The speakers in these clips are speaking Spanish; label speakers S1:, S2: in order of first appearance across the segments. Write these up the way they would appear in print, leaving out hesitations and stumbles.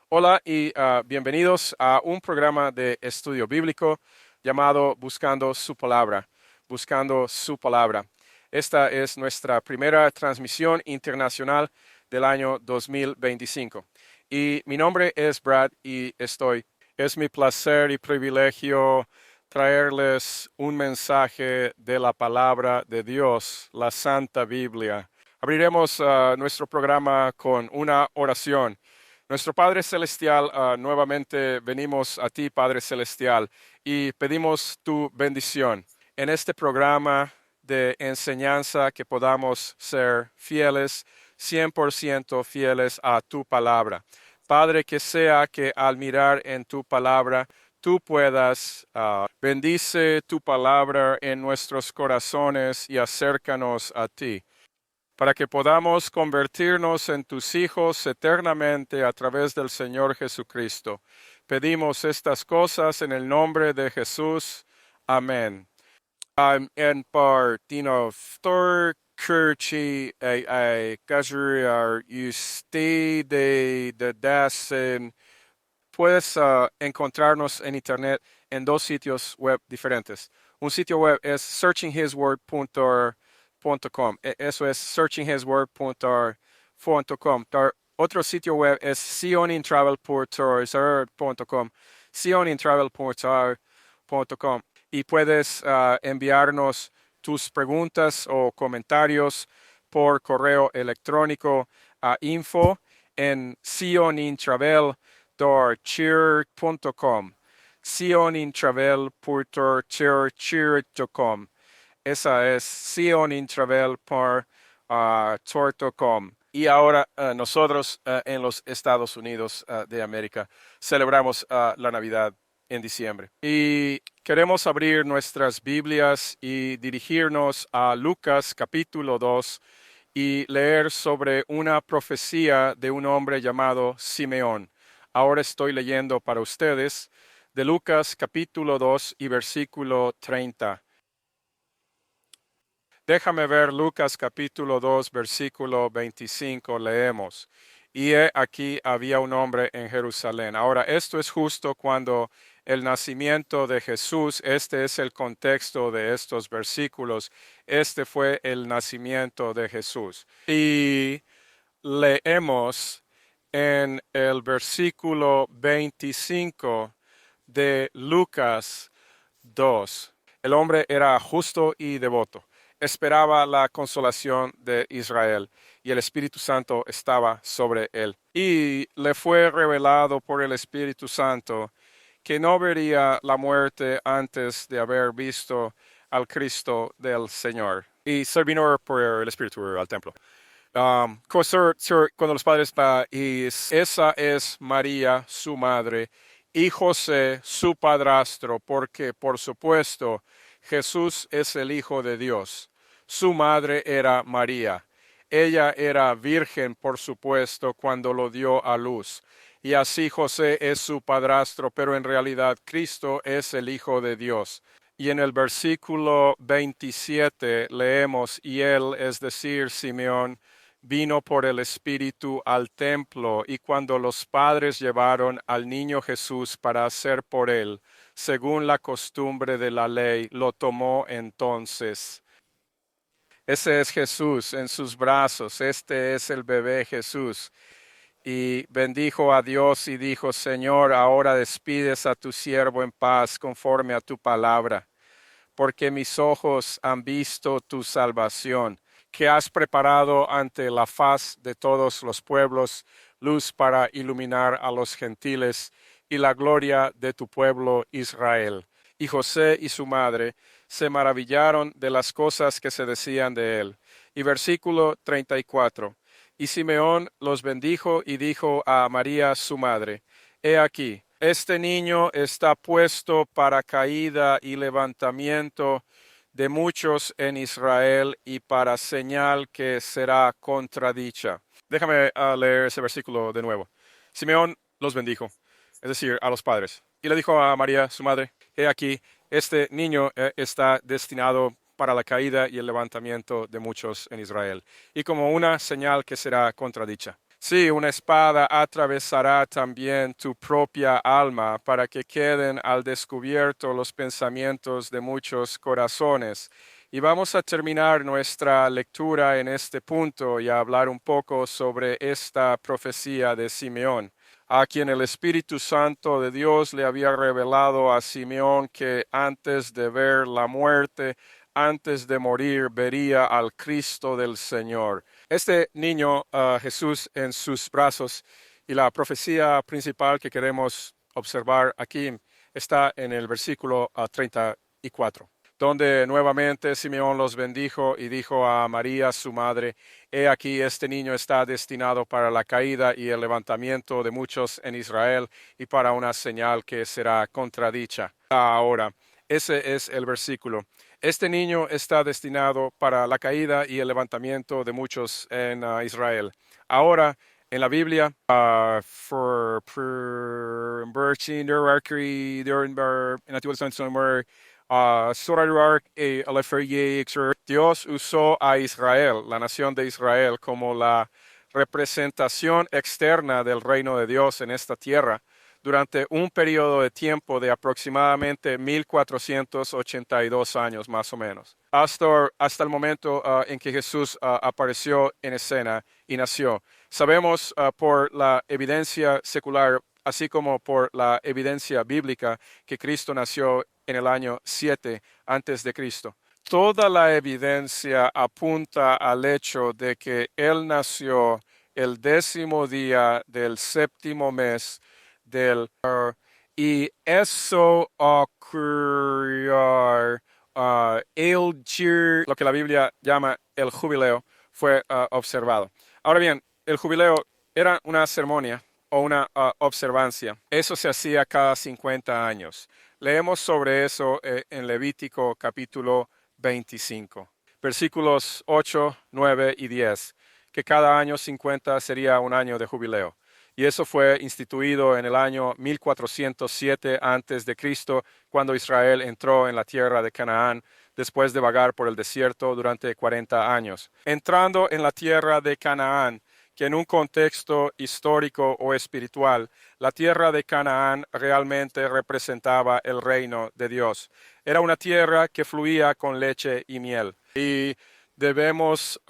S1: Hola y bienvenidos a un programa de estudio bíblico llamado Buscando su Palabra. Buscando su Palabra. Esta es nuestra primera transmisión internacional del año 2025. Y mi nombre es Brad y es mi placer y privilegio traerles un mensaje de la palabra de Dios, la Santa Biblia. Abriremos nuestro programa con una oración. Nuestro Padre Celestial, nuevamente venimos a ti, Padre Celestial, y pedimos tu bendición en este programa de enseñanza, que podamos ser fieles, 100% fieles a tu palabra. Padre, que sea que al mirar en tu palabra, tú puedas bendice tu palabra en nuestros corazones y acércanos a ti, para que podamos convertirnos en tus hijos eternamente a través del Señor Jesucristo. Pedimos estas cosas en el nombre de Jesús. Amén. En part, Thor Kirchi, Kajuri, usted de Dasen, puedes encontrarnos en internet en dos sitios web diferentes. Un sitio web es searchinghisword.com. Eso es searchinghisword.com. Otro sitio web es sionintravel.com. sionintravel.com. Y puedes enviarnos tus preguntas o comentarios por correo electrónico a info en sionintravel.com. sionintravel.com. Esa es sionintravel.com. Y ahora nosotros en los Estados Unidos de América celebramos la Navidad en diciembre. Y queremos abrir nuestras Biblias y dirigirnos a Lucas capítulo 2 y leer sobre una profecía de un hombre llamado Simeón. Ahora estoy leyendo para ustedes de Lucas capítulo 2 y versículo 30. Déjame ver Lucas capítulo 2, versículo 25, leemos. Y he aquí había un hombre en Jerusalén. Ahora, esto es justo cuando el nacimiento de Jesús, este es el contexto de estos versículos, este fue el nacimiento de Jesús. Y leemos en el versículo 25 de Lucas 2. El hombre era justo y devoto, esperaba la consolación de Israel, y el Espíritu Santo estaba sobre él. Y le fue revelado por el Espíritu Santo que no vería la muerte antes de haber visto al Cristo del Señor. Y se vino por el Espíritu al templo. Cuando los padres y esa es María, su madre, y José, su padrastro, porque por supuesto Jesús es el Hijo de Dios. Su madre era María. Ella era virgen, por supuesto, cuando lo dio a luz. Y así José es su padrastro, pero en realidad Cristo es el Hijo de Dios. Y en el versículo 27 leemos, y él, es decir, Simeón, vino por el Espíritu al templo, y cuando los padres llevaron al niño Jesús para hacer por él, según la costumbre de la ley, lo tomó entonces. Ese es Jesús en sus brazos, este es el bebé Jesús. Y bendijo a Dios y dijo, Señor, ahora despides a tu siervo en paz conforme a tu palabra, porque mis ojos han visto tu salvación, que has preparado ante la faz de todos los pueblos, luz para iluminar a los gentiles y la gloria de tu pueblo Israel. Y José y su madre se maravillaron de las cosas que se decían de él. Y versículo 34. Y Simeón los bendijo y dijo a María su madre, He aquí, este niño está puesto para caída y levantamiento de muchos en Israel y para señal que será contradicha. Déjame leer ese versículo de nuevo. Simeón los bendijo, es decir, a los padres. Y le dijo a María, su madre, He aquí, este niño está destinado para la caída y el levantamiento de muchos en Israel, y como una señal que será contradicha. Sí, una espada atravesará también tu propia alma para que queden al descubierto los pensamientos de muchos corazones. Y vamos a terminar nuestra lectura en este punto y a hablar un poco sobre esta profecía de Simeón, a quien el Espíritu Santo de Dios le había revelado a Simeón que antes de ver la muerte, antes de morir, vería al Cristo del Señor. Este niño, Jesús en sus brazos, y la profecía principal que queremos observar aquí está en el versículo 34, donde nuevamente Simeón los bendijo y dijo a María, su madre: He aquí, este niño está destinado para la caída y el levantamiento de muchos en Israel y para una señal que será contradicha. Ahora, ese es el versículo. Este niño está destinado para la caída y el levantamiento de muchos en Israel. Ahora, en la Biblia, Dios usó a Israel, la nación de Israel, como la representación externa del reino de Dios en esta tierra durante un periodo de tiempo de aproximadamente 1482 años más o menos, hasta el momento en que Jesús apareció en escena y nació. Sabemos por la evidencia secular, así como por la evidencia bíblica, que Cristo nació en el año 7 antes de Cristo. Toda la evidencia apunta al hecho de que Él nació el 10º día del 7º mes del y eso ocurrió lo que la Biblia llama el jubileo, fue observado. Ahora bien, el jubileo era una ceremonia o una observancia. Eso se hacía cada 50 años. Leemos sobre eso en Levítico capítulo 25, versículos 8, 9 y 10, que cada año 50 sería un año de jubileo. Y eso fue instituido en el año 1407 a.C., cuando Israel entró en la tierra de Canaán después de vagar por el desierto durante 40 años. Entrando en la tierra de Canaán, que en un contexto histórico o espiritual, la tierra de Canaán realmente representaba el reino de Dios. Era una tierra que fluía con leche y miel. Y debemos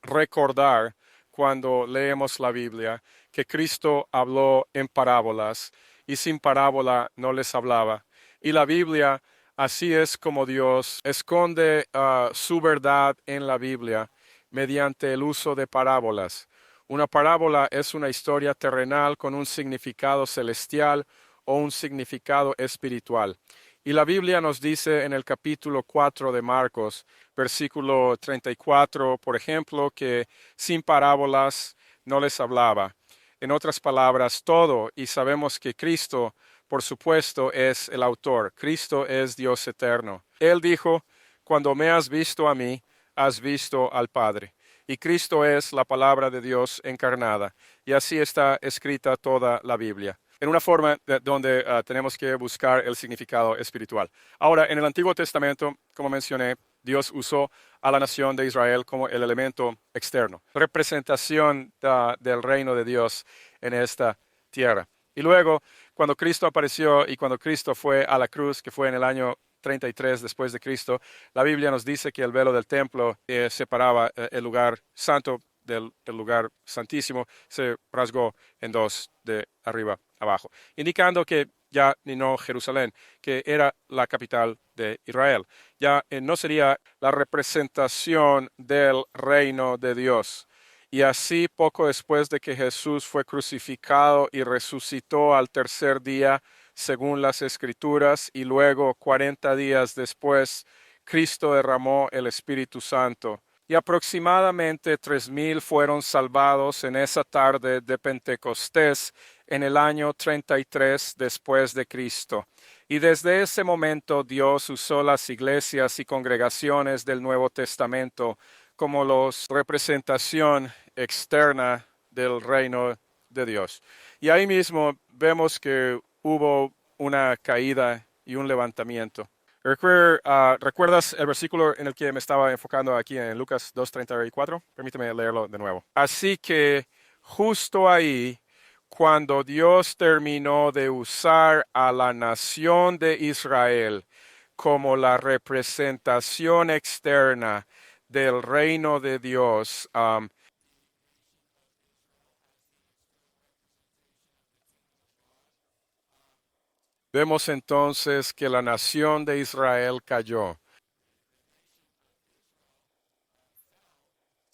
S1: recordar cuando leemos la Biblia que Cristo habló en parábolas y sin parábola no les hablaba. Y la Biblia, así es como Dios esconde su verdad en la Biblia mediante el uso de parábolas. Una parábola es una historia terrenal con un significado celestial o un significado espiritual. Y la Biblia nos dice en el capítulo 4 de Marcos, versículo 34, por ejemplo, que sin parábolas no les hablaba. En otras palabras, todo, y sabemos que Cristo, por supuesto, es el autor. Cristo es Dios eterno. Él dijo: cuando me has visto a mí, has visto al Padre. Y Cristo es la palabra de Dios encarnada. Y así está escrita toda la Biblia, en una forma donde tenemos que buscar el significado espiritual. Ahora, en el Antiguo Testamento, como mencioné, Dios usó a la nación de Israel como el elemento externo, representación del reino de Dios en esta tierra. Y luego, cuando Cristo apareció y cuando Cristo fue a la cruz, que fue en el año 33 después de Cristo, la Biblia nos dice que el velo del templo separaba el lugar santo del lugar santísimo, se rasgó en dos de arriba abajo, indicando que ya ni no Jerusalén, que era la capital de Israel, ya no sería la representación del reino de Dios. Y así, poco después de que Jesús fue crucificado y resucitó al tercer día, según las Escrituras, y luego 40 días después, Cristo derramó el Espíritu Santo. Y aproximadamente 3,000 fueron salvados en esa tarde de Pentecostés en el año 33 después de Cristo. Y desde ese momento Dios usó las iglesias y congregaciones del Nuevo Testamento como la representación externa del reino de Dios. Y ahí mismo vemos que hubo una caída y un levantamiento. ¿Recuerdas el versículo en el que me estaba enfocando aquí en Lucas 2:34? Permíteme leerlo de nuevo. Así que justo ahí, cuando Dios terminó de usar a la nación de Israel como la representación externa del reino de Dios, vemos entonces que la nación de Israel cayó,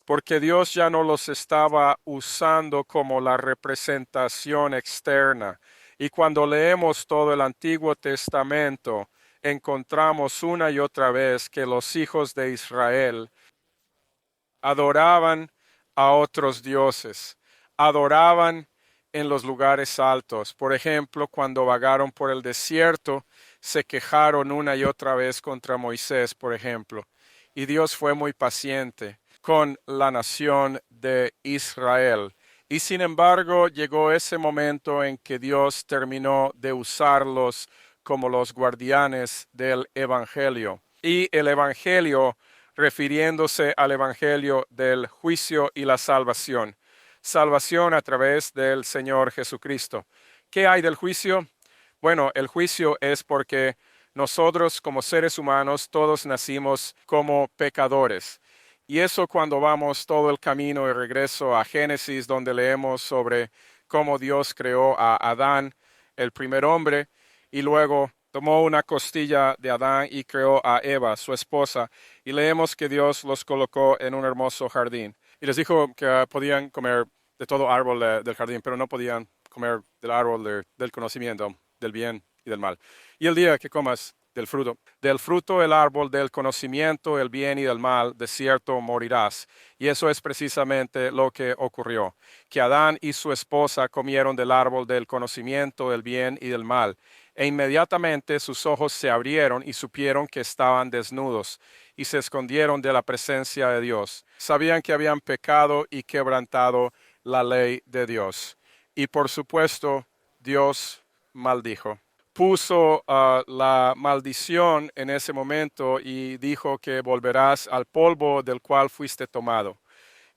S1: porque Dios ya no los estaba usando como la representación externa. Y cuando leemos todo el Antiguo Testamento, encontramos una y otra vez que los hijos de Israel adoraban a otros dioses, adoraban en los lugares altos. Por ejemplo, cuando vagaron por el desierto, se quejaron una y otra vez contra Moisés, por ejemplo. Y Dios fue muy paciente con la nación de Israel. Y sin embargo, llegó ese momento en que Dios terminó de usarlos como los guardianes del Evangelio. Y el Evangelio, refiriéndose al Evangelio del juicio y la salvación. Salvación a través del Señor Jesucristo. ¿Qué hay del juicio? Bueno, el juicio es porque nosotros como seres humanos todos nacimos como pecadores. Y eso cuando vamos todo el camino de regreso a Génesis, donde leemos sobre cómo Dios creó a Adán, el primer hombre, y luego tomó una costilla de Adán y creó a Eva, su esposa, y leemos que Dios los colocó en un hermoso jardín. Y les dijo que podían comer de todo árbol del jardín, pero no podían comer del árbol del conocimiento, del bien y del mal. Y el día que comas del fruto del árbol del conocimiento, el bien y del mal, de cierto morirás. Y eso es precisamente lo que ocurrió, que Adán y su esposa comieron del árbol del conocimiento, del bien y del mal. E inmediatamente sus ojos se abrieron y supieron que estaban desnudos, y se escondieron de la presencia de Dios. Sabían que habían pecado y quebrantado la ley de Dios. Y por supuesto, Dios maldijo. Puso la maldición en ese momento y dijo que volverás al polvo del cual fuiste tomado.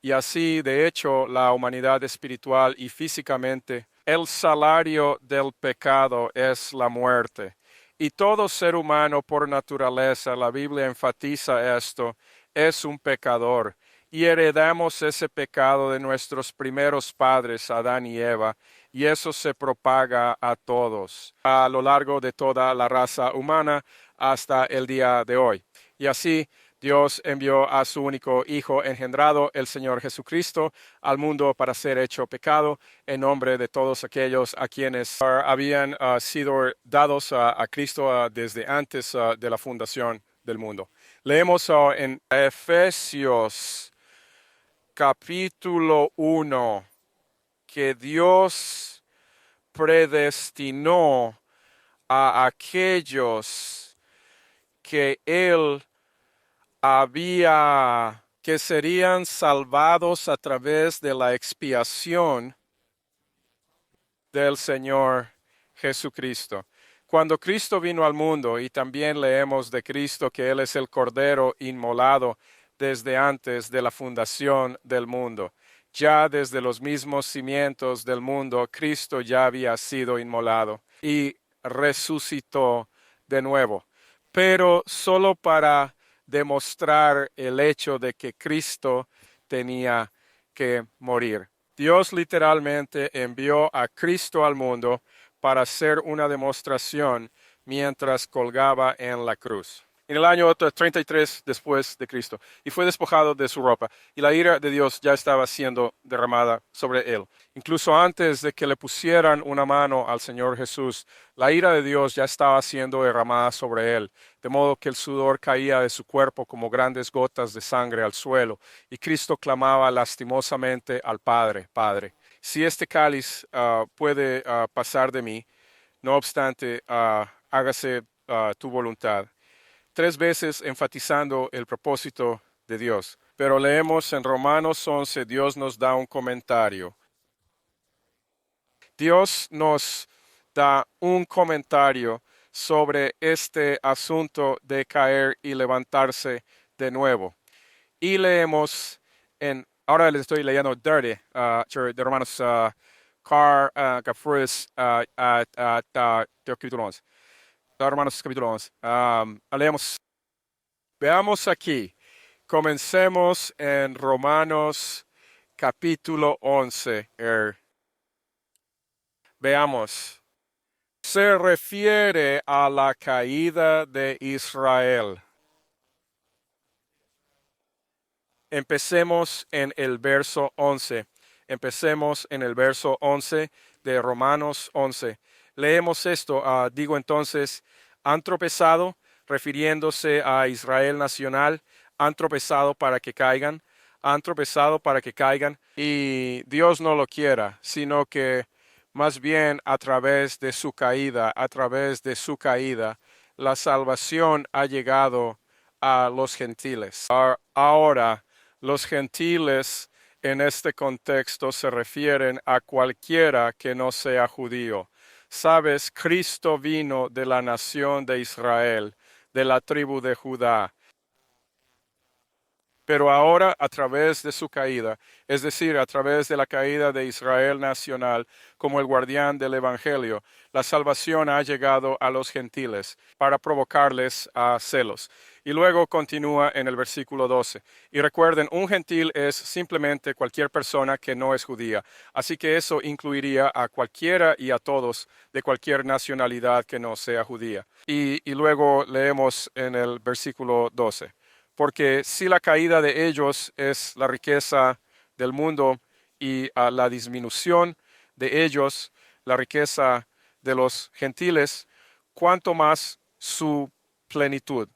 S1: Y así, de hecho, la humanidad espiritual y físicamente, el salario del pecado es la muerte. Y todo ser humano por naturaleza, la Biblia enfatiza esto, es un pecador. Y heredamos ese pecado de nuestros primeros padres, Adán y Eva, y eso se propaga a todos, a lo largo de toda la raza humana hasta el día de hoy. Y así Dios envió a su único Hijo engendrado, el Señor Jesucristo, al mundo para ser hecho pecado en nombre de todos aquellos a quienes habían sido dados a Cristo desde antes de la fundación del mundo. Leemos en Efesios capítulo 1 que Dios predestinó a aquellos que Él que serían salvados a través de la expiación del Señor Jesucristo. Cuando Cristo vino al mundo, y también leemos de Cristo que Él es el Cordero inmolado desde antes de la fundación del mundo. Ya desde los mismos cimientos del mundo, Cristo ya había sido inmolado y resucitó de nuevo, pero solo para demostrar el hecho de que Cristo tenía que morir. Dios literalmente envió a Cristo al mundo para hacer una demostración mientras colgaba en la cruz. En el año 33 después de Cristo, y fue despojado de su ropa, y la ira de Dios ya estaba siendo derramada sobre él. Incluso antes de que le pusieran una mano al Señor Jesús, la ira de Dios ya estaba siendo derramada sobre él, de modo que el sudor caía de su cuerpo como grandes gotas de sangre al suelo, y Cristo clamaba lastimosamente al Padre, Padre, si este cáliz puede pasar de mí, no obstante, hágase tu voluntad. Tres veces enfatizando el propósito de Dios. Pero leemos en Romanos 11, Dios nos da un comentario. Dios nos da un comentario sobre este asunto de caer y levantarse de nuevo. Y leemos en Ahora les estoy leyendo dirty, de Romanos, car, Cafrus, capítulo 11. Romanos capítulo 11. Leemos. Veamos aquí. Comencemos en Romanos capítulo 11. Veamos. Se refiere a la caída de Israel. Empecemos en el verso 11. Empecemos en el verso 11 de Romanos 11. Leemos esto. Digo entonces, han tropezado, refiriéndose a Israel nacional, han tropezado para que caigan, han tropezado para que caigan, y Dios no lo quiera, sino que más bien a través de su caída, la salvación ha llegado a los gentiles. Ahora, los gentiles en este contexto se refieren a cualquiera que no sea judío. Sabes, Cristo vino de la nación de Israel, de la tribu de Judá. Pero ahora a través de su caída, es decir, a través de la caída de Israel nacional como el guardián del Evangelio, la salvación ha llegado a los gentiles para provocarles a celos. Y luego continúa en el versículo 12. Y recuerden, un gentil es simplemente cualquier persona que no es judía. Así que eso incluiría a cualquiera y a todos de cualquier nacionalidad que no sea judía. Y luego leemos en el versículo 12. Porque si la caída de ellos es la riqueza del mundo y la disminución de ellos, la riqueza de los gentiles, cuanto más su plenitud.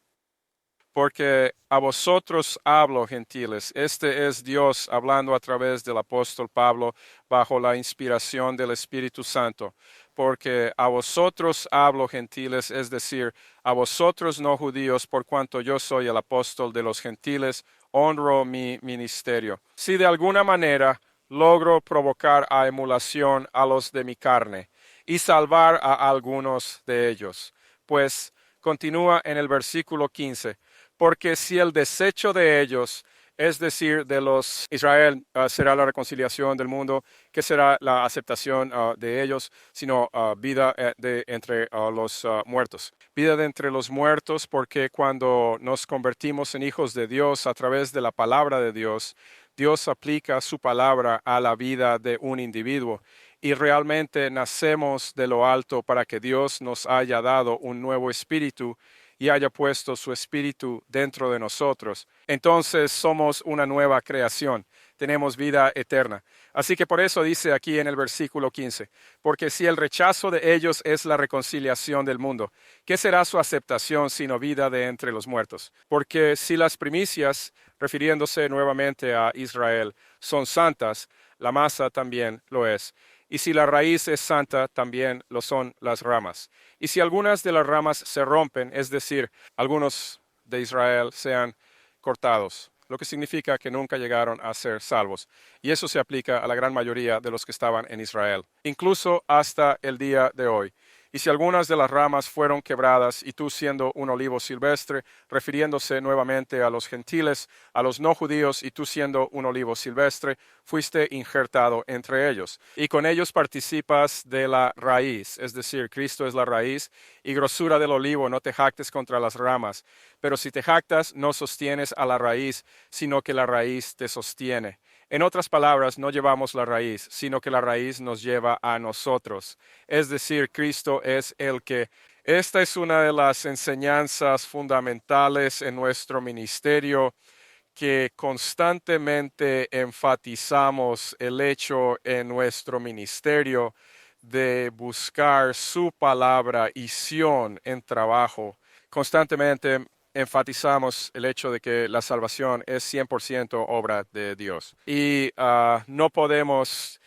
S1: Porque a vosotros hablo, gentiles. Este es Dios hablando a través del apóstol Pablo bajo la inspiración del Espíritu Santo. Porque a vosotros hablo, gentiles, es decir, a vosotros no judíos, por cuanto yo soy el apóstol de los gentiles, honro mi ministerio. Si de alguna manera logro provocar a emulación a los de mi carne y salvar a algunos de ellos, pues continúa en el versículo 15. Porque si el desecho de ellos, es decir, de los Israel, será la reconciliación del mundo, ¿qué será la aceptación de ellos? Sino vida de entre los muertos. Vida de entre los muertos, porque cuando nos convertimos en hijos de Dios a través de la palabra de Dios, Dios aplica su palabra a la vida de un individuo. Y realmente nacemos de lo alto para que Dios nos haya dado un nuevo espíritu y haya puesto su espíritu dentro de nosotros. Entonces somos una nueva creación, tenemos vida eterna. Así que por eso dice aquí en el versículo 15, porque si el rechazo de ellos es la reconciliación del mundo, ¿qué será su aceptación sino vida de entre los muertos? Porque si las primicias, refiriéndose nuevamente a Israel, son santas, la masa también lo es. Y si la raíz es santa, también lo son las ramas. Y si algunas de las ramas se rompen, es decir, algunos de Israel sean cortados, lo que significa que nunca llegaron a ser salvos. Y eso se aplica a la gran mayoría de los que estaban en Israel, incluso hasta el día de hoy. Y si algunas de las ramas fueron quebradas, y tú siendo un olivo silvestre, refiriéndose nuevamente a los gentiles, a los no judíos, y tú siendo un olivo silvestre, fuiste injertado entre ellos. Y con ellos participas de la raíz, es decir, Cristo es la raíz, y grosura del olivo, no te jactes contra las ramas. Pero si te jactas, no sostienes a la raíz, sino que la raíz te sostiene. En otras palabras, no llevamos la raíz, sino que la raíz nos lleva a nosotros. Es decir, Cristo es el que... Esta es una de las enseñanzas fundamentales en nuestro ministerio, que constantemente enfatizamos el hecho en nuestro ministerio de buscar su palabra y sion en trabajo. Constantemente enfatizamos el hecho de que la salvación es 100% obra de Dios. Y no podemos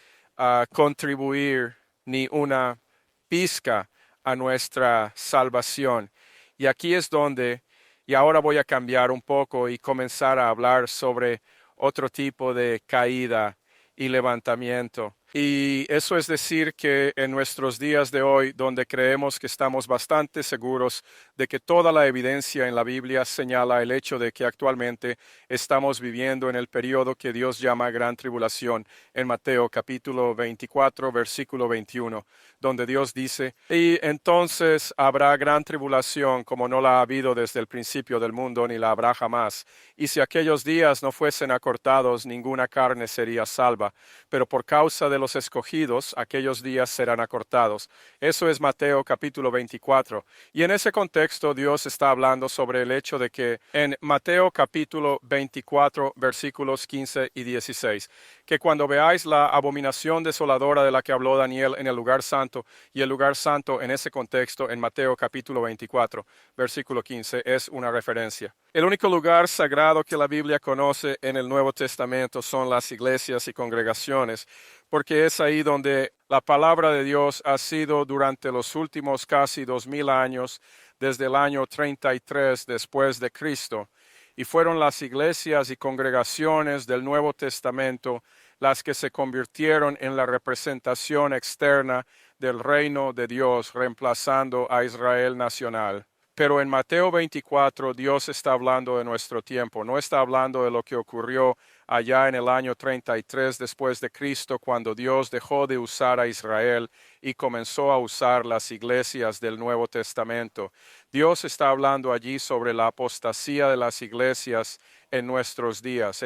S1: contribuir ni una pizca a nuestra salvación. Y aquí es donde, y ahora voy a cambiar un poco y comenzar a hablar sobre otro tipo de caída y levantamiento. Y eso es decir que en nuestros días de hoy, donde creemos que estamos bastante seguros de que toda la evidencia en la Biblia señala el hecho de que actualmente estamos viviendo en el periodo que Dios llama Gran Tribulación, en Mateo capítulo 24, versículo 21, donde Dios dice, y entonces habrá gran tribulación como no la ha habido desde el principio del mundo ni la habrá jamás. Y si aquellos días no fuesen acortados, ninguna carne sería salva, pero por causa de los escogidos, aquellos días serán acortados. Eso es Mateo capítulo 24. Y en ese contexto Dios está hablando sobre el hecho de que en Mateo capítulo 24, versículos 15 y 16, que cuando veáis la abominación desoladora de la que habló Daniel en el lugar santo, y el lugar santo en ese contexto en Mateo capítulo 24, versículo 15, es una referencia. El único lugar sagrado que la Biblia conoce en el Nuevo Testamento son las iglesias y congregaciones, porque es ahí donde la palabra de Dios ha sido durante los últimos casi 2000 años, desde el año 33 después de Cristo, y fueron las iglesias y congregaciones del Nuevo Testamento las que se convirtieron en la representación externa del reino de Dios, reemplazando a Israel nacional. Pero en Mateo 24 Dios está hablando de nuestro tiempo, no está hablando de lo que ocurrió allá en el año 33 después de Cristo, cuando Dios dejó de usar a Israel y comenzó a usar las iglesias del Nuevo Testamento. Dios está hablando allí sobre la apostasía de las iglesias en nuestros días,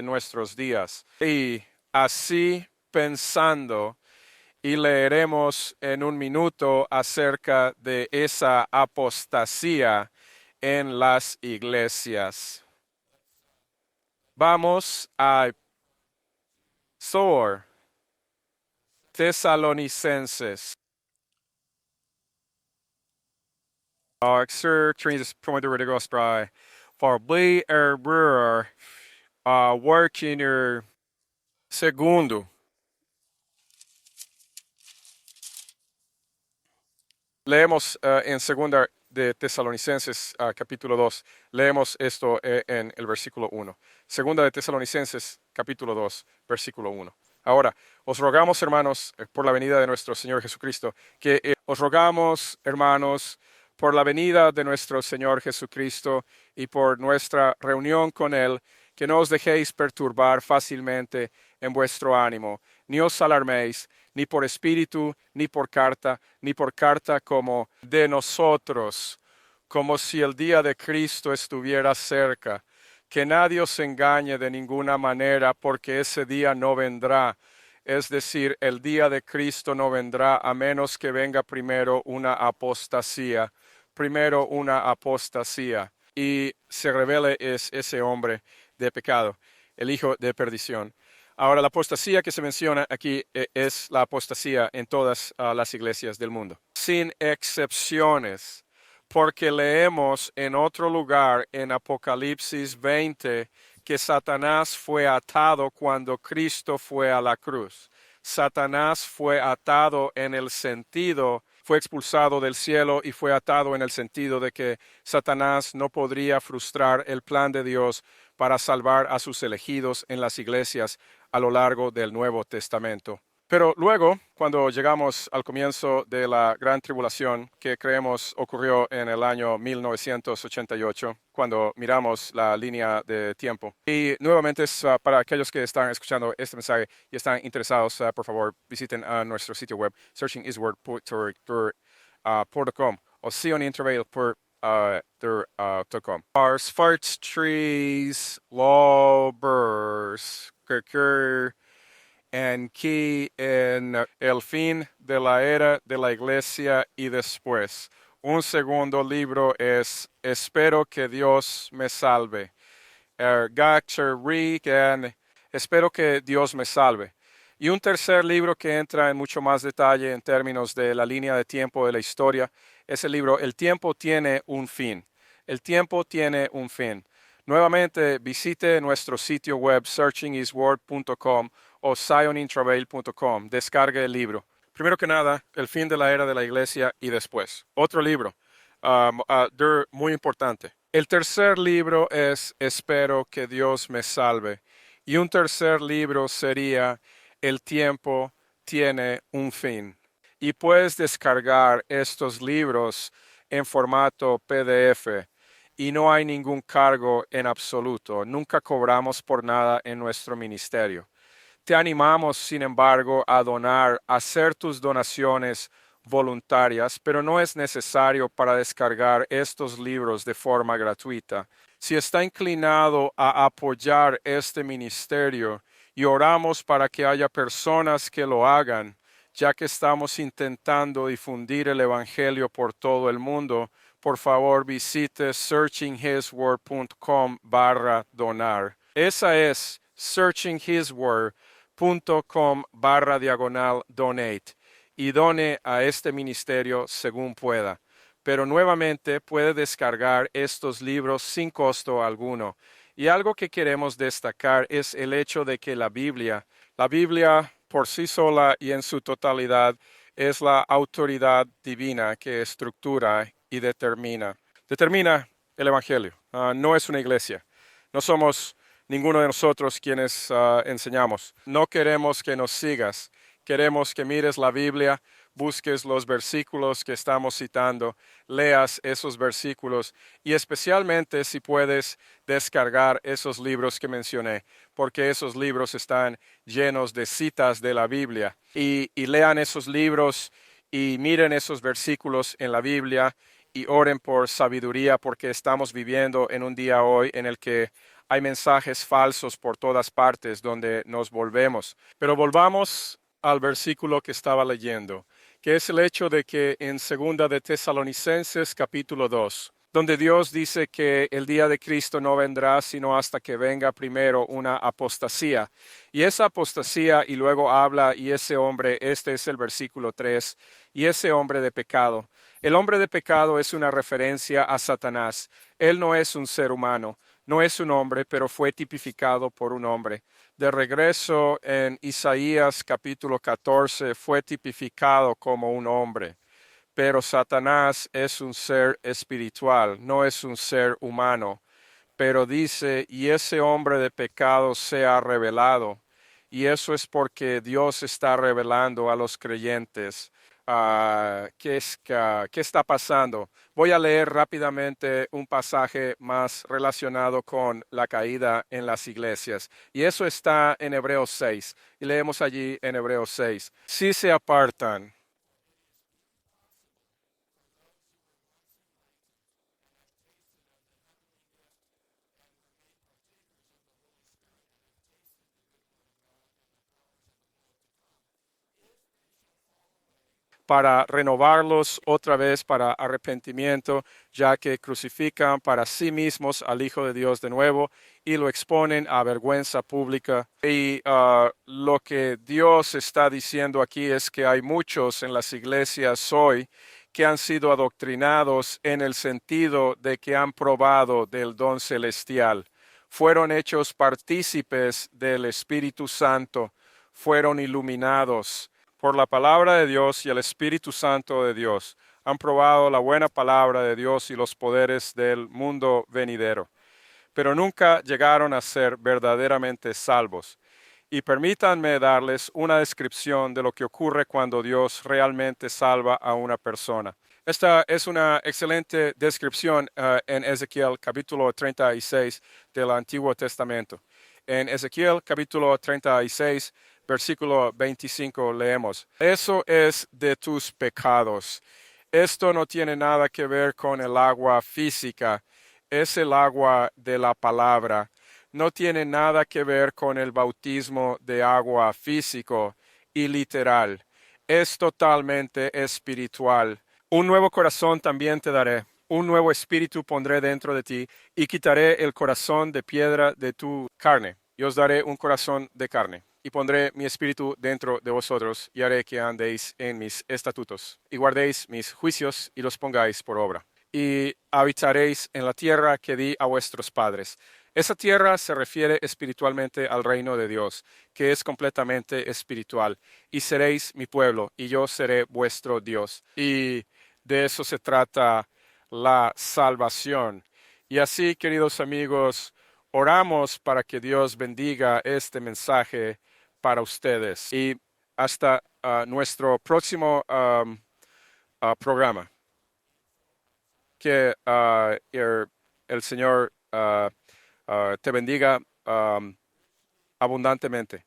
S1: Y así pensando, y leeremos en un minuto acerca de esa apostasía en las iglesias. Vamos a Sor, Tesalonicenses. Sir, Trinus Promoter de Gospel, for we are working segundo. Leemos en segunda de Tesalonicenses capítulo 2. Leemos esto en el versículo 1. Segunda de Tesalonicenses capítulo 2, versículo 1. Ahora, os rogamos, hermanos, por la venida de nuestro Señor Jesucristo, os rogamos, hermanos, por la venida de nuestro Señor Jesucristo y por nuestra reunión con Él, que no os dejéis perturbar fácilmente en vuestro ánimo, ni os alarméis, ni por espíritu, ni por carta como de nosotros, como si el día de Cristo estuviera cerca. Que nadie os engañe de ninguna manera, porque ese día no vendrá. Es decir, el día de Cristo no vendrá a menos que venga primero una apostasía. Y se revele es ese hombre de pecado, el hijo de perdición. Ahora, la apostasía que se menciona aquí es la apostasía en todas las iglesias del mundo, sin excepciones, porque leemos en otro lugar en Apocalipsis 20 que Satanás fue atado cuando Cristo fue a la cruz. Satanás fue atado en el sentido, fue expulsado del cielo y fue atado en el sentido de que Satanás no podría frustrar el plan de Dios para salvar a sus elegidos en las iglesias a lo largo del Nuevo Testamento. Pero luego, cuando llegamos al comienzo de la Gran Tribulación, que creemos ocurrió en el año 1988, cuando miramos la línea de tiempo. Y nuevamente, para aquellos que están escuchando este mensaje y están interesados, por favor, visiten nuestro sitio web, searchingisword.com o sionintervale.com. Ars, farts, trees, lawburs, en que en el fin de la era de la iglesia y después. Un segundo libro es Espero que Dios me salve. Espero que Dios me salve. Y un tercer libro que entra en mucho más detalle en términos de la línea de tiempo de la historia es el libro El tiempo tiene un fin. El tiempo tiene un fin. Nuevamente visite nuestro sitio web searchingisword.com o sionintravel.com. Descargue el libro. Primero que nada, el fin de la era de la iglesia y después. Otro libro, muy importante. El tercer libro es Espero que Dios me salve. Y un tercer libro sería El tiempo tiene un fin. Y puedes descargar estos libros en formato PDF y no hay ningún cargo en absoluto. Nunca cobramos por nada en nuestro ministerio. Te animamos, sin embargo, a donar, a hacer tus donaciones voluntarias, pero no es necesario para descargar estos libros de forma gratuita. Si está inclinado a apoyar este ministerio, y oramos para que haya personas que lo hagan, ya que estamos intentando difundir el Evangelio por todo el mundo, por favor visite searchinghisword.com/donar. Esa es searchinghisword.com/donate y done a este ministerio según pueda. Pero nuevamente puede descargar estos libros sin costo alguno. Y algo que queremos destacar es el hecho de que la Biblia por sí sola y en su totalidad es la autoridad divina que estructura y determina el Evangelio. No es una iglesia. No somos ninguno de nosotros quienes enseñamos. No queremos que nos sigas. Queremos que mires la Biblia, busques los versículos que estamos citando, leas esos versículos y especialmente si puedes descargar esos libros que mencioné, porque esos libros están llenos de citas de la Biblia. Y lean esos libros y miren esos versículos en la Biblia y oren por sabiduría, porque estamos viviendo en un día hoy en el que hay mensajes falsos por todas partes donde nos volvemos. Pero volvamos al versículo que estaba leyendo, que es el hecho de que en segunda de Tesalonicenses capítulo 2, donde Dios dice que el día de Cristo no vendrá sino hasta que venga primero una apostasía. Y esa apostasía, y luego habla, y ese hombre, este es el versículo 3, y ese hombre de pecado. El hombre de pecado es una referencia a Satanás. Él no es un ser humano, no es un hombre, pero fue tipificado por un hombre. De regreso en Isaías capítulo 14, fue tipificado como un hombre. Pero Satanás es un ser espiritual, no es un ser humano. Pero dice, y ese hombre de pecado se ha revelado. Y eso es porque Dios está revelando a los creyentes. ¿Qué está pasando? Voy a leer rápidamente un pasaje más relacionado con la caída en las iglesias. Y eso está en Hebreos 6. Y leemos allí en Hebreos 6. Si se apartan para renovarlos otra vez para arrepentimiento, ya que crucifican para sí mismos al Hijo de Dios de nuevo y lo exponen a vergüenza pública. Y lo que Dios está diciendo aquí es que hay muchos en las iglesias hoy que han sido adoctrinados en el sentido de que han probado del don celestial, fueron hechos partícipes del Espíritu Santo, fueron iluminados por la palabra de Dios y el Espíritu Santo de Dios. Han probado la buena palabra de Dios y los poderes del mundo venidero, pero nunca llegaron a ser verdaderamente salvos. Y permítanme darles una descripción de lo que ocurre cuando Dios realmente salva a una persona. Esta es una excelente descripción en Ezequiel capítulo 36 del Antiguo Testamento. En Ezequiel capítulo 36, versículo 25 leemos, eso es de tus pecados. Esto no tiene nada que ver con el agua física, es el agua de la palabra. No tiene nada que ver con el bautismo de agua físico y literal. Es totalmente espiritual. Un nuevo corazón también te daré. Un nuevo espíritu pondré dentro de ti y quitaré el corazón de piedra de tu carne. Y os daré un corazón de carne. Y pondré mi espíritu dentro de vosotros y haré que andéis en mis estatutos y guardéis mis juicios y los pongáis por obra. Y habitaréis en la tierra que di a vuestros padres. Esa tierra se refiere espiritualmente al reino de Dios, que es completamente espiritual. Y seréis mi pueblo, y yo seré vuestro Dios. Y de eso se trata la salvación. Y así, queridos amigos, oramos para que Dios bendiga este mensaje para ustedes. Y hasta nuestro próximo programa. Que el Señor te bendiga abundantemente.